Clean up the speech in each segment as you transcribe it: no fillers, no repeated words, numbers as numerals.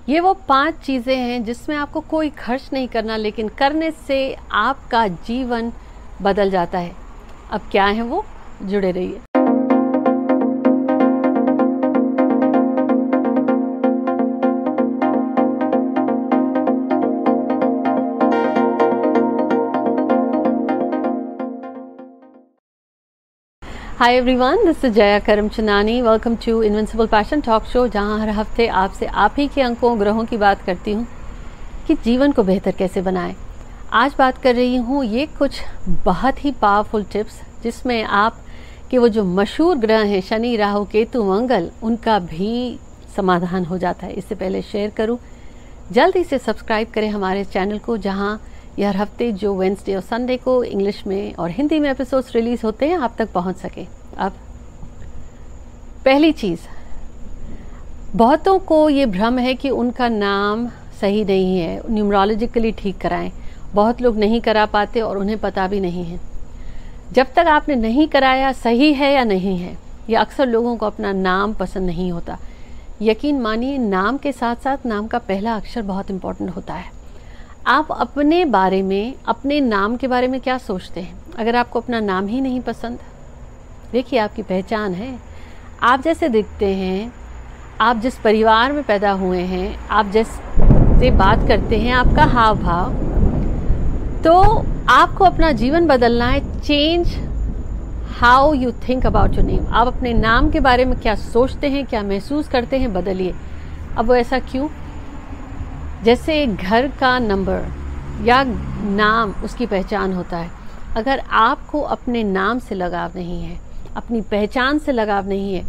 ये वो 5 चीज़ें हैं जिसमें आपको कोई खर्च नहीं करना, लेकिन करने से आपका जीवन बदल जाता है। अब क्या है वो, जुड़े रहिए। Hi everyone, this is Jaya Karamchandani. Welcome to invincible passion talk show, जहां हर हफ्ते आपसे आप ही के अंकों ग्रहों की बात करती हूं कि जीवन को बेहतर कैसे बनाएं। आज बात कर रही हूं ये कुछ बहुत ही पावरफुल टिप्स जिसमें आप के वो जो मशहूर ग्रह हैं शनि, राहु, केतु, मंगल, उनका भी समाधान हो जाता है। इससे पहले शेयर करूं, जल्दी से सब्सक्राइब करें हमारे चैनल को, जहां ये हर हफ्ते जो वेडनेसडे और संडे को इंग्लिश में और हिंदी में एपिसोड्स रिलीज होते हैं आप तक पहुंच सके। अब पहली चीज़, बहुतों को ये भ्रम है कि उनका नाम सही नहीं है, न्यूमरोलॉजिकली ठीक कराएं। बहुत लोग नहीं करा पाते और उन्हें पता भी नहीं है। जब तक आपने नहीं कराया सही है या नहीं है, या अक्सर लोगों को अपना नाम पसंद नहीं होता। यकीन मानिए, नाम के साथ साथ नाम का पहला अक्षर बहुत इंपॉर्टेंट होता है। आप अपने बारे में, अपने नाम के बारे में क्या सोचते हैं? अगर आपको अपना नाम ही नहीं पसंद, देखिए आपकी पहचान है, आप जैसे दिखते हैं, आप जिस परिवार में पैदा हुए हैं, आप जैसे बात करते हैं, आपका हाव भाव, तो आपको अपना जीवन बदलना है। Change how you think about your name. आप अपने नाम के बारे में क्या सोचते हैं, क्या महसूस करते हैं, बदलिए। अब वो ऐसा क्यों? जैसे घर का नंबर या नाम उसकी पहचान होता है। अगर आपको अपने नाम से लगाव नहीं है, अपनी पहचान से लगाव नहीं है,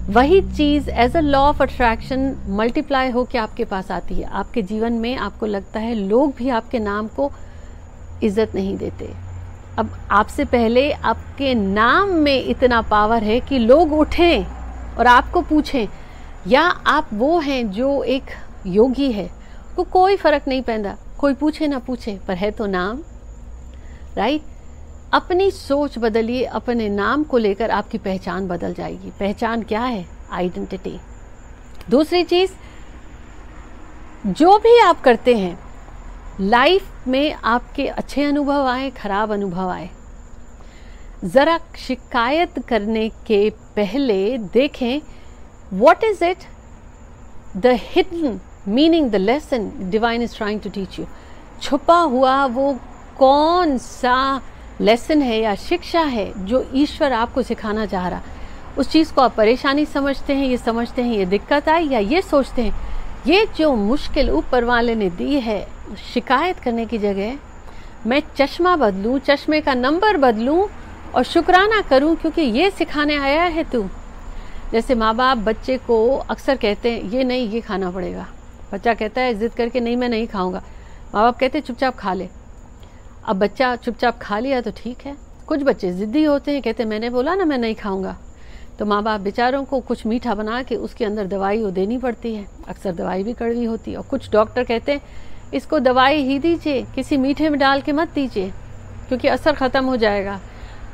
वही चीज़ as a law of attraction multiply हो के आपके पास आती है। आपके जीवन में आपको लगता है लोग भी आपके नाम को इज्जत नहीं देते। अब आपसे पहले आपके नाम में इतना पावर है कि लोग उठें और आपको पूछें, या आप वो हैं जो एक योगी है, को कोई फर्क नहीं पैदा, कोई पूछे ना पूछे, पर है तो नाम, राइट? अपनी सोच बदलिए, अपने नाम को लेकर आपकी पहचान बदल जाएगी। पहचान क्या है? आइडेंटिटी। दूसरी चीज, जो भी आप करते हैं लाइफ में, आपके अच्छे अनुभव आए, खराब अनुभव आए, जरा शिकायत करने के पहले देखें what is it the hidden meaning, the lesson divine is trying to teach you. छुपा हुआ वो कौन सा लेसन है या शिक्षा है जो ईश्वर आपको सिखाना चाह रहा। उस चीज़ को आप परेशानी समझते हैं, ये समझते हैं ये दिक्कत आई, या ये सोचते हैं ये जो मुश्किल ऊपर वाले ने दी है, शिकायत करने की जगह मैं चश्मा बदलूं, चश्मे का नंबर बदलूं और शुक्राना करूं क्योंकि ये सिखाने आया है तू। जैसे माँ बाप बच्चे को अक्सर कहते हैं ये नहीं, ये खाना पड़ेगा। बच्चा कहता है जिद करके नहीं, मैं नहीं खाऊंगा। माँ बाप कहते हैं चुपचाप खा ले। अब बच्चा चुपचाप खा लिया तो ठीक है। कुछ बच्चे जिद्दी होते हैं, कहते हैं मैंने बोला ना मैं नहीं खाऊंगा। तो माँ बाप बेचारों को कुछ मीठा बना के उसके अंदर दवाई वो देनी पड़ती है। अक्सर दवाई भी कड़वी होती है। और कुछ डॉक्टर कहते हैं इसको दवाई ही दीजिए, किसी मीठे में डाल के मत दीजिए क्योंकि असर ख़त्म हो जाएगा।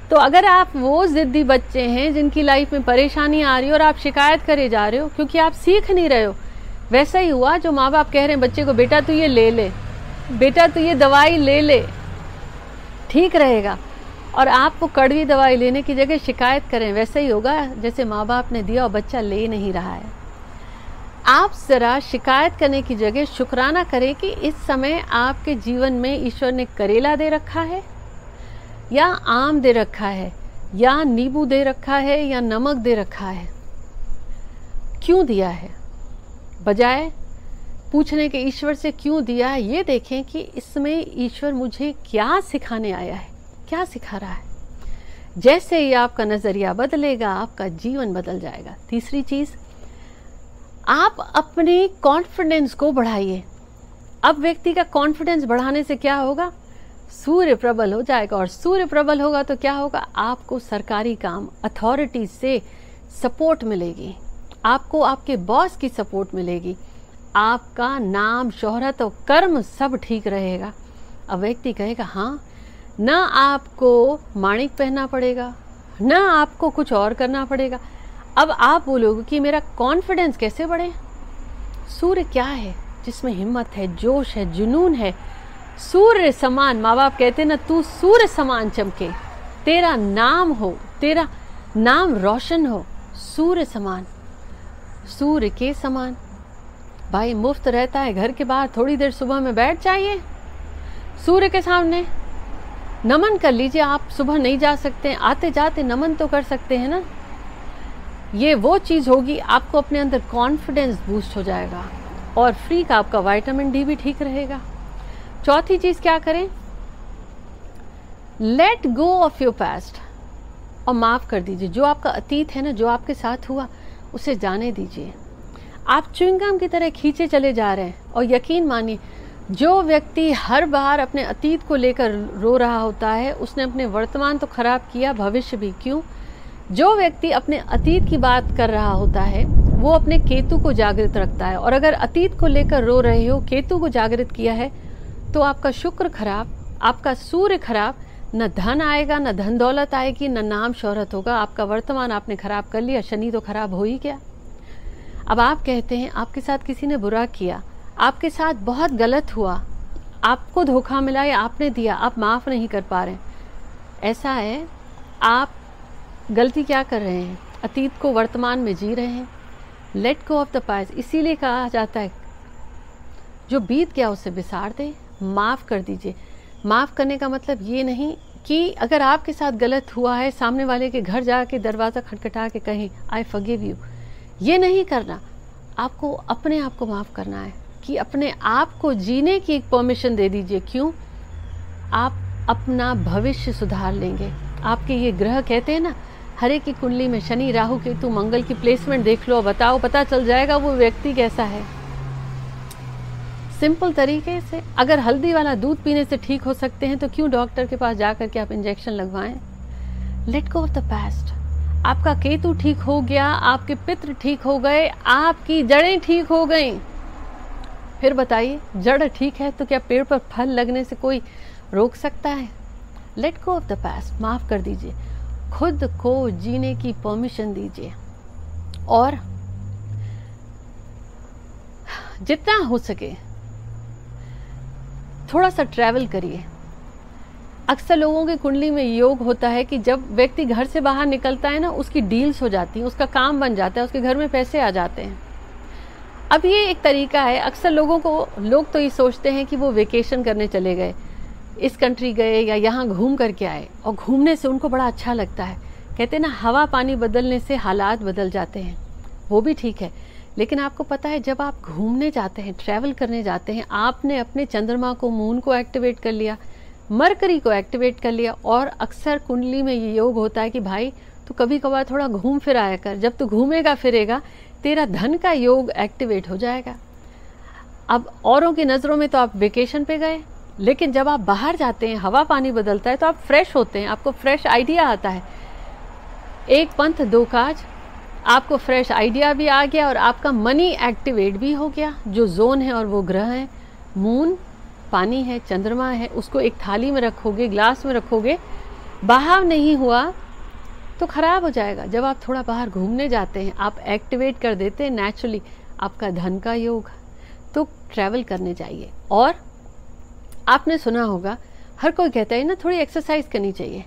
तो अगर आप वो ज़िद्दी बच्चे हैं जिनकी लाइफ में परेशानी आ रही है और आप शिकायत करे जा रहे हो क्योंकि आप सीख नहीं रहे हो, वैसा ही हुआ जो माँ बाप कह रहे हैं बच्चे को बेटा तू ये ले ले, बेटा तू ये दवाई ले ले, ठीक रहेगा, और आप वो कड़वी दवाई लेने की जगह शिकायत करें, वैसे ही होगा जैसे माँ बाप ने दिया और बच्चा ले नहीं रहा है। आप ज़रा शिकायत करने की जगह शुक्राना करें कि इस समय आपके जीवन में ईश्वर ने करेला दे रखा है या आम दे रखा है या नींबू दे रखा है या नमक दे रखा है। क्यों दिया है? बजाय पूछने के ईश्वर से क्यों दिया है, ये देखें कि इसमें ईश्वर मुझे क्या सिखाने आया है, क्या सिखा रहा है। जैसे ही आपका नज़रिया बदलेगा आपका जीवन बदल जाएगा। तीसरी चीज़, आप अपने कॉन्फिडेंस को बढ़ाइए। अब व्यक्ति का कॉन्फिडेंस बढ़ाने से क्या होगा? सूर्य प्रबल हो जाएगा, और सूर्य प्रबल होगा तो क्या होगा? आपको सरकारी काम, अथॉरिटी से सपोर्ट मिलेगी, आपको आपके बॉस की सपोर्ट मिलेगी, आपका नाम, शोहरत और कर्म सब ठीक रहेगा। अब व्यक्ति कहेगा हाँ, ना आपको माणिक पहनना पड़ेगा, ना आपको कुछ और करना पड़ेगा। अब आप बोलोगे कि मेरा कॉन्फिडेंस कैसे बढ़े? सूर्य क्या है? जिसमें हिम्मत है, जोश है, जुनून है, सूर्य समान, माँ बाप कहते हैं ना, तू सूर्य समान चमके, तेरा नाम हो, तेरा नाम रोशन हो, सूर्य समान, सूर्य के समान। भाई मुफ्त रहता है, घर के बाहर थोड़ी देर सुबह में बैठ जाइए, सूर्य के सामने नमन कर लीजिए। आप सुबह नहीं जा सकते हैं, आते जाते नमन तो कर सकते हैं ना। ये वो चीज़ होगी, आपको अपने अंदर कॉन्फिडेंस बूस्ट हो जाएगा और फ्री का आपका विटामिन डी भी ठीक रहेगा। चौथी चीज़ क्या करें? Let go of your past, और माफ़ कर दीजिए। जो आपका अतीत है ना, जो आपके साथ हुआ, उसे जाने दीजिए। आप च्युइंगम की तरह खींचे चले जा रहे हैं, और यकीन मानिए, जो व्यक्ति हर बार अपने अतीत को लेकर रो रहा होता है, उसने अपने वर्तमान तो खराब किया, भविष्य भी। क्यों? जो व्यक्ति अपने अतीत की बात कर रहा होता है, वो अपने केतु को जागृत रखता है। और अगर अतीत को लेकर रो रहे हो, केतु को जागृत किया है, तो आपका शुक्र खराब, आपका सूर्य खराब, न धन आएगा, न धन दौलत आएगी, न नाम शोहरत होगा। आपका वर्तमान आपने खराब कर लिया, शनि तो खराब हो ही गया। अब आप कहते हैं आपके साथ किसी ने बुरा किया, आपके साथ बहुत गलत हुआ, आपको धोखा मिला या आपने दिया, आप माफ़ नहीं कर पा रहे। ऐसा है, आप गलती क्या कर रहे हैं? अतीत को वर्तमान में जी रहे हैं। Let go of the past, इसीलिए कहा जाता है जो बीत गया उसे बिसार दे, माफ़ कर दीजिए। माफ़ करने का मतलब ये नहीं कि अगर आपके साथ गलत हुआ है, सामने वाले के घर जाके दरवाज़ा खटखटा के कहें आई फॉरगिव यू, ये नहीं करना। आपको अपने आप को माफ़ करना है कि अपने आप को जीने की एक परमिशन दे दीजिए। क्यों? आप अपना भविष्य सुधार लेंगे। आपके ये ग्रह कहते हैं ना, हर एक की कुंडली में शनि, राहु, केतु, मंगल की प्लेसमेंट देख लो, बताओ, पता चल जाएगा वो व्यक्ति कैसा है। सिंपल तरीके से, अगर हल्दी वाला दूध पीने से ठीक हो सकते हैं, तो क्यों डॉक्टर के पास जाकर के आप इंजेक्शन लगवाएं? Let go of the past. आपका केतु ठीक हो गया, आपके पितृ ठीक हो गए, आपकी जड़ें ठीक हो गई। फिर बताइए, जड़ ठीक है तो क्या पेड़ पर फल लगने से कोई रोक सकता है? Let go of the past, माफ़ कर दीजिए, खुद को जीने की परमिशन दीजिए। और जितना हो सके थोड़ा सा ट्रैवल करिए। अक्सर लोगों की कुंडली में योग होता है कि जब व्यक्ति घर से बाहर निकलता है ना, उसकी डील्स हो जाती हैं, उसका काम बन जाता है, उसके घर में पैसे आ जाते हैं। अब ये एक तरीका है। अक्सर लोग तो ये सोचते हैं कि वो वेकेशन करने चले गए, इस कंट्री गए या यहाँ घूम करके आए, और घूमने से उनको बड़ा अच्छा लगता है। कहते हैं ना, हवा पानी बदलने से हालात बदल जाते हैं। वो भी ठीक है, लेकिन आपको पता है, जब आप घूमने जाते हैं, ट्रैवल करने जाते हैं, आपने अपने चंद्रमा को, मून को एक्टिवेट कर लिया, मरकरी को एक्टिवेट कर लिया। और अक्सर कुंडली में ये योग होता है कि भाई तू कभी कभार थोड़ा घूम फिर आया कर। जब तू घूमेगा फिरेगा, तेरा धन का योग एक्टिवेट हो जाएगा। अब औरों की नज़रों में तो आप वेकेशन पे गए, लेकिन जब आप बाहर जाते हैं, हवा पानी बदलता है, तो आप फ्रेश होते हैं, आपको फ्रेश आइडिया आता है। एक पंथ दो काज, आपको फ्रेश आइडिया भी आ गया और आपका मनी एक्टिवेट भी हो गया। जो जोन है और वो ग्रह है, मून पानी है, चंद्रमा है, उसको एक थाली में रखोगे, ग्लास में रखोगे, बहाव नहीं हुआ तो खराब हो जाएगा। जब आप थोड़ा बाहर घूमने जाते हैं, आप एक्टिवेट कर देते हैं नेचुरली आपका धन का योग। तो ट्रैवल करने चाहिए। और आपने सुना होगा, हर कोई कहता है ना, थोड़ी एक्सरसाइज करनी चाहिए।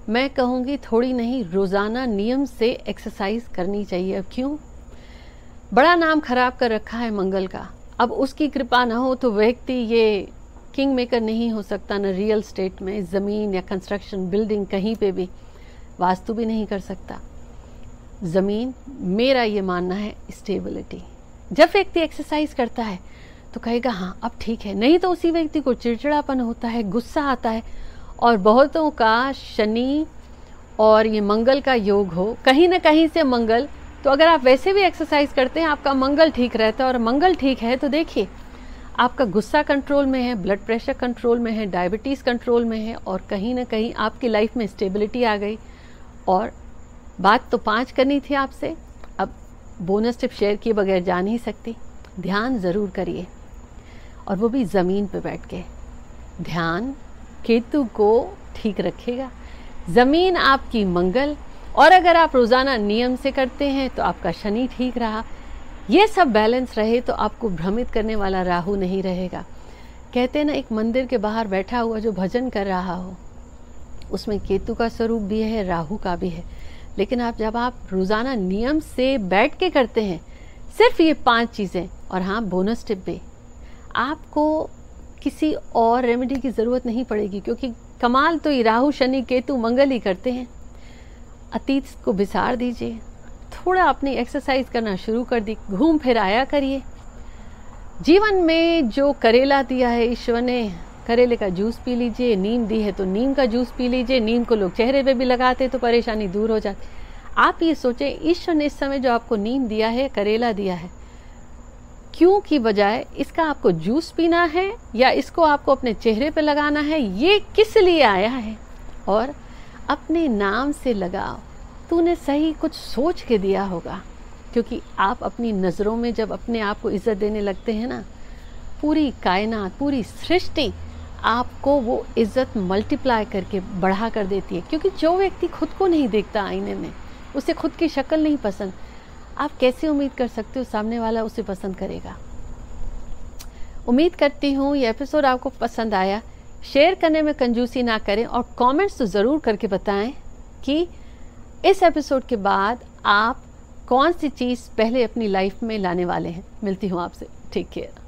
मैं कहूँगी थोड़ी नहीं, रोज़ाना नियम से एक्सरसाइज करनी चाहिए। अब क्यों? बड़ा नाम खराब कर रखा है मंगल का। अब उसकी कृपा ना हो तो व्यक्ति ये किंग मेकर नहीं हो सकता, न रियल स्टेट में, ज़मीन या कंस्ट्रक्शन, बिल्डिंग, कहीं पे भी वास्तु भी नहीं कर सकता। ज़मीन, मेरा ये मानना है, स्टेबिलिटी। जब व्यक्ति एक्सरसाइज करता है तो कहेगा हाँ अब ठीक है, नहीं तो उसी व्यक्ति को चिड़चिड़ापन होता है, गुस्सा आता है। और बहुतों का शनि और ये मंगल का योग हो, कहीं ना कहीं से मंगल, तो अगर आप वैसे भी एक्सरसाइज करते हैं, आपका मंगल ठीक रहता है। और मंगल ठीक है तो देखिए, आपका गुस्सा कंट्रोल में है, ब्लड प्रेशर कंट्रोल में है, डायबिटीज़ कंट्रोल में है, और कहीं ना कहीं आपकी लाइफ में स्टेबिलिटी आ गई। और बात तो 5 करनी थी आपसे, अब बोनस टिप शेयर किए बगैर जा नहीं सकती। ध्यान ज़रूर करिए, और वो भी ज़मीन पे बैठ के। ध्यान केतु को ठीक रखेगा, ज़मीन आपकी मंगल। और अगर आप रोज़ाना नियम से करते हैं तो आपका शनि ठीक रहा, ये सब बैलेंस रहे तो आपको भ्रमित करने वाला राहु नहीं रहेगा। कहते हैं ना, एक मंदिर के बाहर बैठा हुआ जो भजन कर रहा हो, उसमें केतु का स्वरूप भी है, राहु का भी है। लेकिन जब आप रोजाना नियम से बैठ के करते हैं सिर्फ ये 5 चीजें, और हाँ बोनस टिप भी, आपको किसी और रेमेडी की जरूरत नहीं पड़ेगी, क्योंकि कमाल तो ये राहु शनि केतु मंगल ही करते हैं। अतीत को बिसार दीजिए, थोड़ा अपनी एक्सरसाइज करना शुरू कर दी, घूम फिर आया करिए। जीवन में जो करेला दिया है ईश्वर ने, करेले का जूस पी लीजिए। नीम दी है तो नीम का जूस पी लीजिए। नीम को लोग चेहरे पे भी लगाते तो परेशानी दूर हो जाती। आप ये सोचें, ईश्वर ने इस समय जो आपको नीम दिया है, करेला दिया है, क्यों की बजाय इसका आपको जूस पीना है या इसको आपको अपने चेहरे पे लगाना है, ये किस लिए आया है। और अपने नाम से लगाओ, तूने सही कुछ सोच के दिया होगा, क्योंकि आप अपनी नज़रों में जब अपने आप को इज्जत देने लगते हैं ना, पूरी कायनात, पूरी सृष्टि आपको वो इज्जत मल्टीप्लाई करके बढ़ा कर देती है। क्योंकि जो व्यक्ति खुद को नहीं देखता आईने में, उसे खुद की शक्ल नहीं पसंद, आप कैसे उम्मीद कर सकते हो सामने वाला उसे पसंद करेगा। उम्मीद करती हूँ ये एपिसोड आपको पसंद आया। शेयर करने में कंजूसी ना करें और कमेंट्स तो ज़रूर करके बताएं कि इस एपिसोड के बाद आप कौन सी चीज़ पहले अपनी लाइफ में लाने वाले हैं। मिलती हूँ आपसे, टेक केयर।